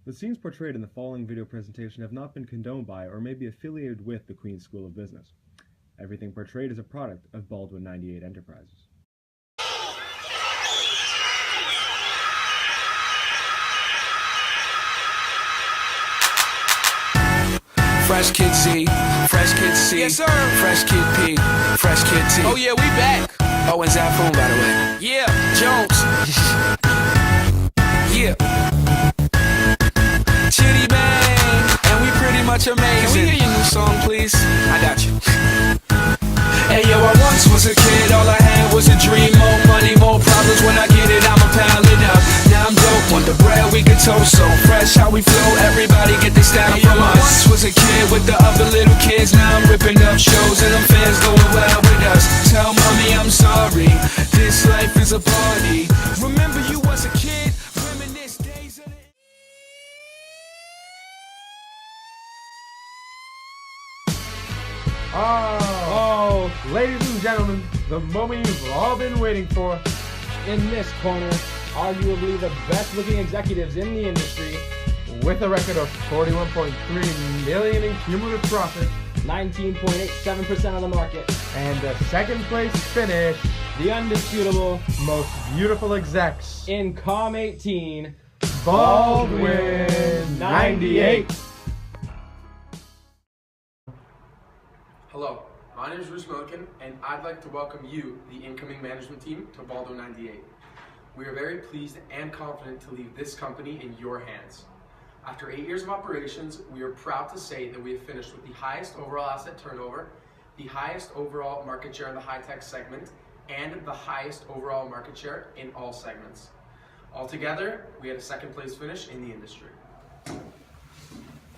The scenes portrayed in the following video presentation have not been condoned by or may be affiliated with the Queen's School of Business. Everything portrayed is a product of Baldwin 98 Enterprises. Fresh Kid Z, Fresh Kid C, yes, sir. Fresh Kid P, Fresh Kid T. Oh yeah, we back. Oh, and Zafoon, by the way. Yeah, Jones. Yeah. Chitty Bang, and we pretty much amazing. Can we hear your new song, please? I got you. Hey yo, I once was a kid, all I had was a dream. More money, more problems, when I get it, I'ma pile it up. Now I'm dope, want the bread, we can toast. So fresh how we flow, everybody get this style from us. I once was a kid with the other little kids. Now I'm ripping up shows and them fans going wild with us. Tell mommy I'm sorry, this life is a party. Remember you was a kid, reminisce days of the... Oh, ladies and gentlemen, the moment you've all been waiting for. In this corner, arguably the best looking executives in the industry, With a record of 41.3 million in cumulative profit 19.87% of the market, and a second place finish, the undisputable, most beautiful execs, in COM 18, Baldwin 98. Hello, my name is Bruce Milliken, and I'd like to welcome you, the incoming management team, to Baldwin 98. We are very pleased and confident to leave this company in your hands. After 8 years of operations, we are proud to say that we have finished with the highest overall asset turnover, the highest overall market share in the high-tech segment, and the highest overall market share in all segments. Altogether, we had a second place finish in the industry.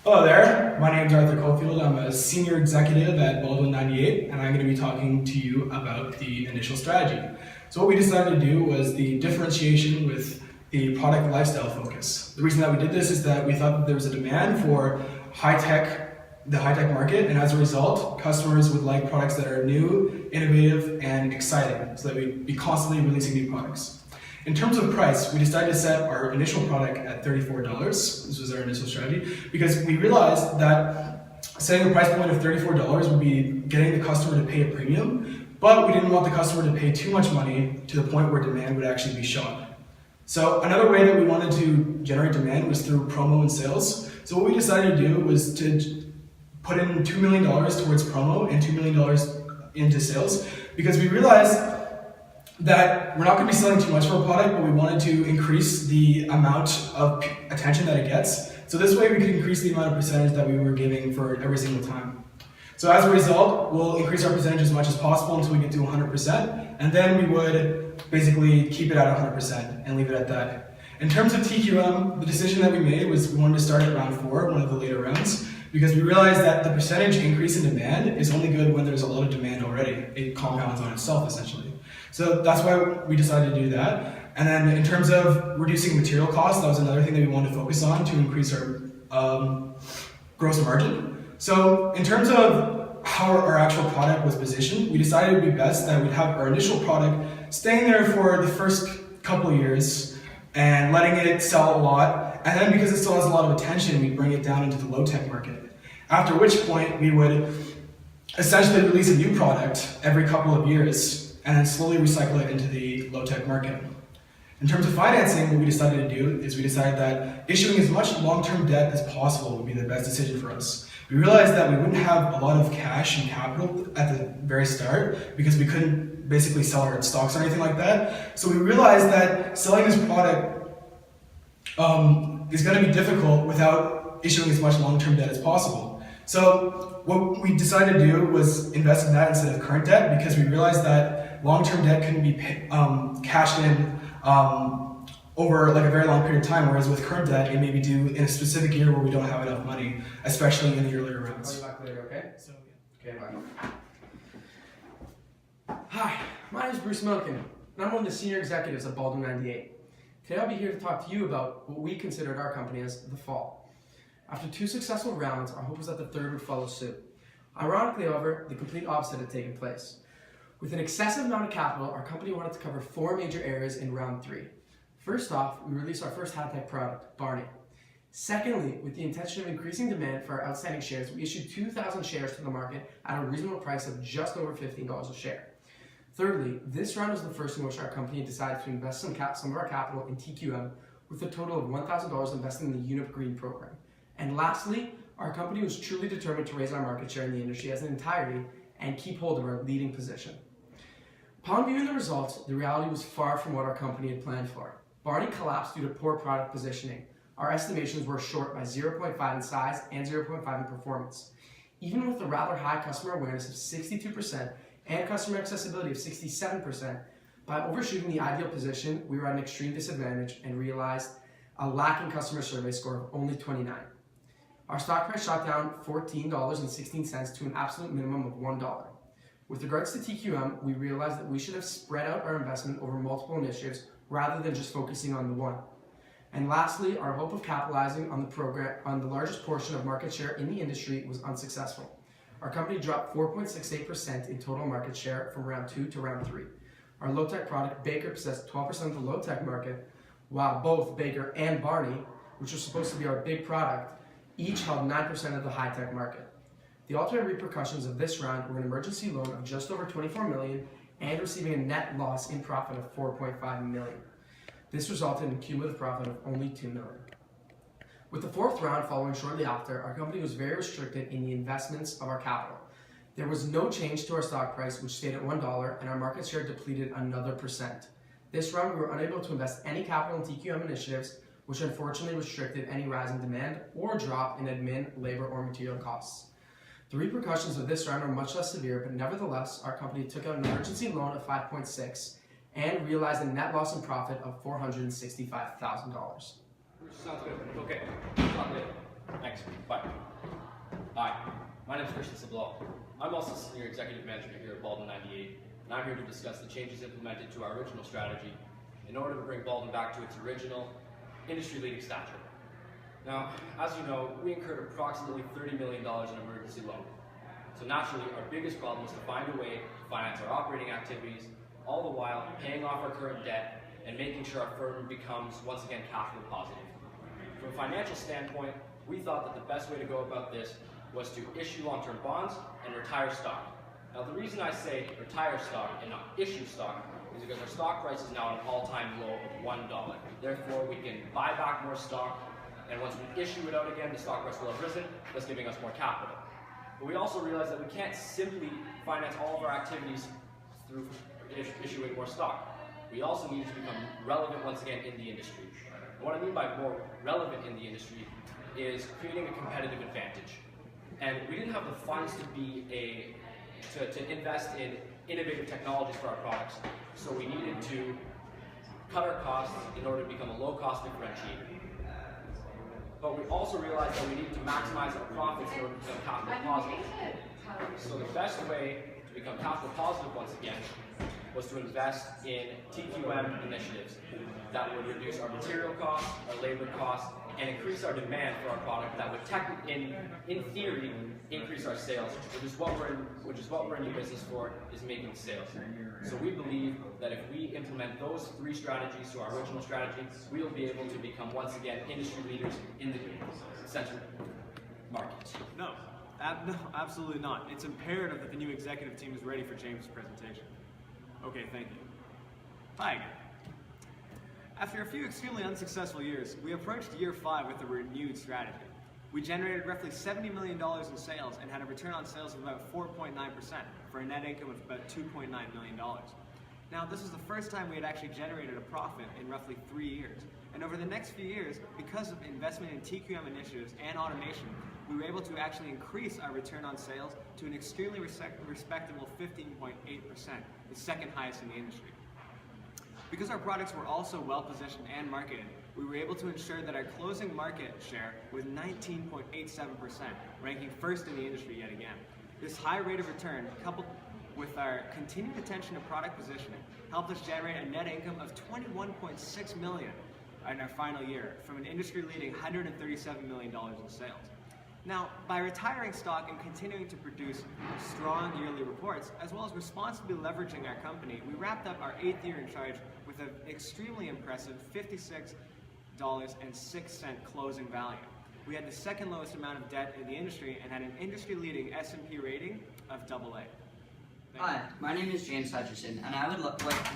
Hello there, my name is Arthur Caulfield. I'm a senior executive at Baldwin 98, and I'm going to be talking to you about the initial strategy. So what we decided to do was the differentiation with the product lifestyle focus. The reason that we did this is that we thought that there was a demand for the high-tech market, and as a result, customers would like products that are new, innovative, and exciting, so that we'd be constantly releasing new products. In terms of price, we decided to set our initial product at $34. This was our initial strategy, because we realized that setting a price point of $34 would be getting the customer to pay a premium, but we didn't want the customer to pay too much money to the point where demand would actually be shot. So another way that we wanted to generate demand was through promo and sales. So what we decided to do was to put in $2 million towards promo and $2 million into sales, because we realized that we're not going to be selling too much for a product, but we wanted to increase the amount of attention that it gets. So this way we could increase the amount of percentage that we were giving for every single time. So as a result, we'll increase our percentage as much as possible until we get to 100%, and then we would basically keep it at 100% and leave it at that. In terms of TQM, the decision that we made was we wanted to start at round 4, one of the later rounds, because we realized that the percentage increase in demand is only good when there's a lot of demand already. It compounds on itself, essentially. So that's why we decided to do that. And then in terms of reducing material costs, that was another thing that we wanted to focus on to increase our gross margin. So in terms of how our actual product was positioned, we decided it would be best that we'd have our initial product staying there for the first couple of years and letting it sell a lot. And then because it still has a lot of attention, we'd bring it down into the low-tech market. After which point we would essentially release a new product every couple of years and then slowly recycle it into the low-tech market. In terms of financing, what we decided to do is we decided that issuing as much long-term debt as possible would be the best decision for us. We realized that we wouldn't have a lot of cash and capital at the very start because we couldn't basically sell our stocks or anything like that. So we realized that selling this product is going to be difficult without issuing as much long-term debt as possible. So what we decided to do was invest in that instead of current debt, because we realized that long-term debt couldn't be cashed in over like a very long period of time, whereas with current debt, it may be due in a specific year where we don't have enough money, especially in the earlier rounds. Call you back later, okay? So, Okay, bye. Hi, my name is Bruce Milliken, and I'm one of the senior executives at Baldwin 98. Today I'll be here to talk to you about what we considered our company as the fall. After 2 successful rounds, our hope was that the third would follow suit. Ironically, however, the complete opposite had taken place. With an excessive amount of capital, our company wanted to cover 4 major areas in round 3. First off, we released our first high-tech product, Barney. Secondly, with the intention of increasing demand for our outstanding shares, we issued 2,000 shares to the market at a reasonable price of just over $15 a share. Thirdly, this round was the first in which our company decided to invest some of our capital in TQM with a total of $1,000 invested in the UNIP Green program. And lastly, our company was truly determined to raise our market share in the industry as an entirety and keep hold of our leading position. Upon viewing the results, the reality was far from what our company had planned for. Barney collapsed due to poor product positioning. Our estimations were short by 0.5 in size and 0.5 in performance. Even with the rather high customer awareness of 62% and customer accessibility of 67%, by overshooting the ideal position, we were at an extreme disadvantage and realized a lacking customer survey score of only 29. Our stock price shot down $14.16 to an absolute minimum of $1. With regards to TQM, we realized that we should have spread out our investment over multiple initiatives rather than just focusing on the one. And lastly, our hope of capitalizing on the largest portion of market share in the industry was unsuccessful. Our company dropped 4.68% in total market share from round 2 to round 3. Our low-tech product, Baker, possessed 12% of the low-tech market, while both Baker and Barney, which was supposed to be our big product, each held 9% of the high-tech market. The ultimate repercussions of this round were an emergency loan of just over $24 million and receiving a net loss in profit of $4.5 million. This resulted in a cumulative profit of only $2 million. With the fourth round following shortly after, our company was very restricted in the investments of our capital. There was no change to our stock price, which stayed at $1, and our market share depleted another %. This round, we were unable to invest any capital in TQM initiatives, which unfortunately restricted any rise in demand or drop in admin, labor, or material costs. The repercussions of this round are much less severe, but nevertheless, our company took out an emergency loan of $5.6 and realized a net loss in profit of $465,000. Sounds good. Okay. Talk later. Thanks. Bye. Hi. My name is Christian Sablo. I'm also Senior Executive Manager here at Baldwin 98, and I'm here to discuss the changes implemented to our original strategy in order to bring Baldwin back to its original industry-leading stature. Now, as you know, we incurred approximately $30 million in emergency loan. So naturally, our biggest problem was to find a way to finance our operating activities, all the while paying off our current debt and making sure our firm becomes once again cash flow positive. From a financial standpoint, we thought that the best way to go about this was to issue long-term bonds and retire stock. Now the reason I say retire stock and not issue stock is because our stock price is now at an all-time low of $1. Therefore, we can buy back more stock, and once we issue it out again, the stock price will have risen, thus giving us more capital. But we also realize that we can't simply finance all of our activities through issuing more stock. We also need to become relevant once again in the industry. And what I mean by more relevant in the industry is creating a competitive advantage. And we didn't have the funds to invest in innovative technologies for our products, so we needed to cut our costs in order to become a low-cost differentiator. But we also realized that we needed to maximize our profits in order to become capital positive. So the best way to become capital positive once again was to invest in TQM initiatives that would reduce our material costs, our labor costs, and increase our demand for our product that would in theory, increase our sales, which is what we're in the business for, is making sales. So we believe that if we implement those three strategies to our original strategy, we will be able to become once again industry leaders in the central markets. No, absolutely not. It's imperative that the new executive team is ready for James' presentation. Okay, thank you. Hi again. After a few extremely unsuccessful years, we approached year 5 with a renewed strategy. We generated roughly $70 million in sales and had a return on sales of about 4.9% for a net income of about $2.9 million. Now, this was the first time we had actually generated a profit in roughly 3 years. And over the next few years, because of investment in TQM initiatives and automation, we were able to actually increase our return on sales to an extremely respectable 15.8%, the second highest in the industry. Because our products were also well positioned and marketed, we were able to ensure that our closing market share was 19.87%, ranking first in the industry yet again. This high rate of return, coupled with our continued attention to product positioning, helped us generate a net income of $21.6 million in our final year, from an industry-leading $137 million in sales. Now, by retiring stock and continuing to produce strong yearly reports, as well as responsibly leveraging our company, we wrapped up our 8th year in charge with an extremely impressive $56 closing value. We had the second lowest amount of debt in the industry and had an industry-leading S&P rating of AA. Hi, my name is James Hutcherson, and I would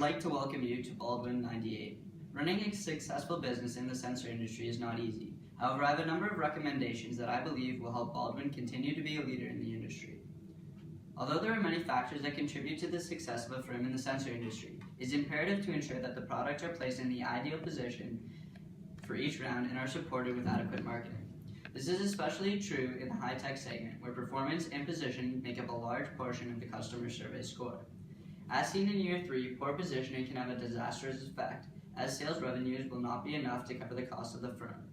like to welcome you to Baldwin 98. Running a successful business in the sensor industry is not easy. However, I have a number of recommendations that I believe will help Baldwin continue to be a leader in the industry. Although there are many factors that contribute to the success of a firm in the sensor industry, it is imperative to ensure that the products are placed in the ideal position for each round and are supported with adequate marketing. This is especially true in the high-tech segment, where performance and position make up a large portion of the customer survey score. As seen in year 3, poor positioning can have a disastrous effect, as sales revenues will not be enough to cover the cost of the firm.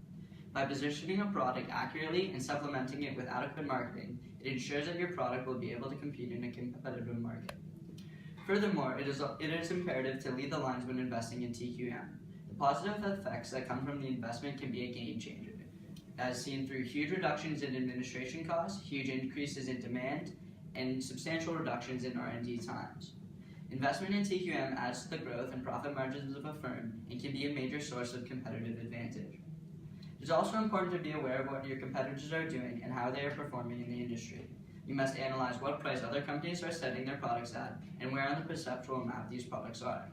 By positioning a product accurately and supplementing it with adequate marketing, it ensures that your product will be able to compete in a competitive market. Furthermore, it is imperative to lead the lines when investing in TQM. The positive effects that come from the investment can be a game changer, as seen through huge reductions in administration costs, huge increases in demand, and substantial reductions in R&D times. Investment in TQM adds to the growth and profit margins of a firm and can be a major source of competitive advantage. It is also important to be aware of what your competitors are doing and how they are performing in the industry. You must analyze what price other companies are setting their products at and where on the perceptual map these products are.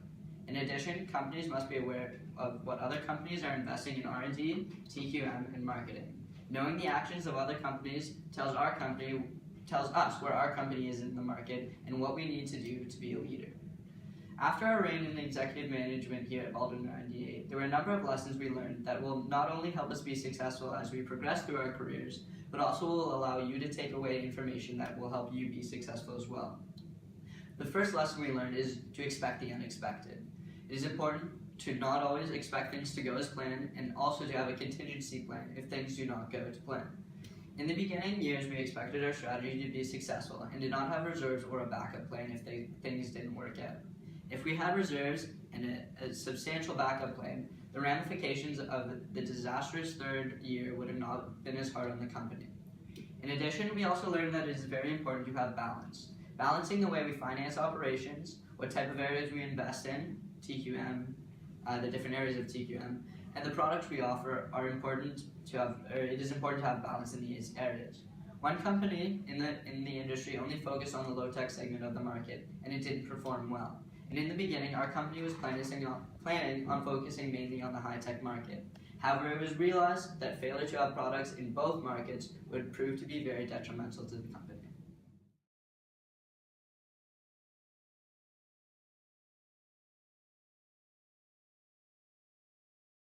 In addition, companies must be aware of what other companies are investing in R&D, TQM, and marketing. Knowing the actions of other companies tells us where our company is in the market and what we need to do to be a leader. After our reign in executive management here at Baldwin 98, there were a number of lessons we learned that will not only help us be successful as we progress through our careers, but also will allow you to take away information that will help you be successful as well. The first lesson we learned is to expect the unexpected. It is important to not always expect things to go as planned, and also to have a contingency plan if things do not go to plan. In the beginning years, we expected our strategy to be successful and did not have reserves or a backup plan if things didn't work out. If we had reserves and a substantial backup plan, the ramifications of the disastrous third year would have not been as hard on the company. In addition, we also learned that it is very important to have balance. Balancing the way we finance operations, what type of areas we invest in, TQM, the different areas of TQM, and the products we offer are important to have, it is important to have balance in these areas. One company in the industry only focused on the low-tech segment of the market, and it didn't perform well. And in the beginning, our company was planning on focusing mainly on the high-tech market. However, it was realized that failure to have products in both markets would prove to be very detrimental to the company.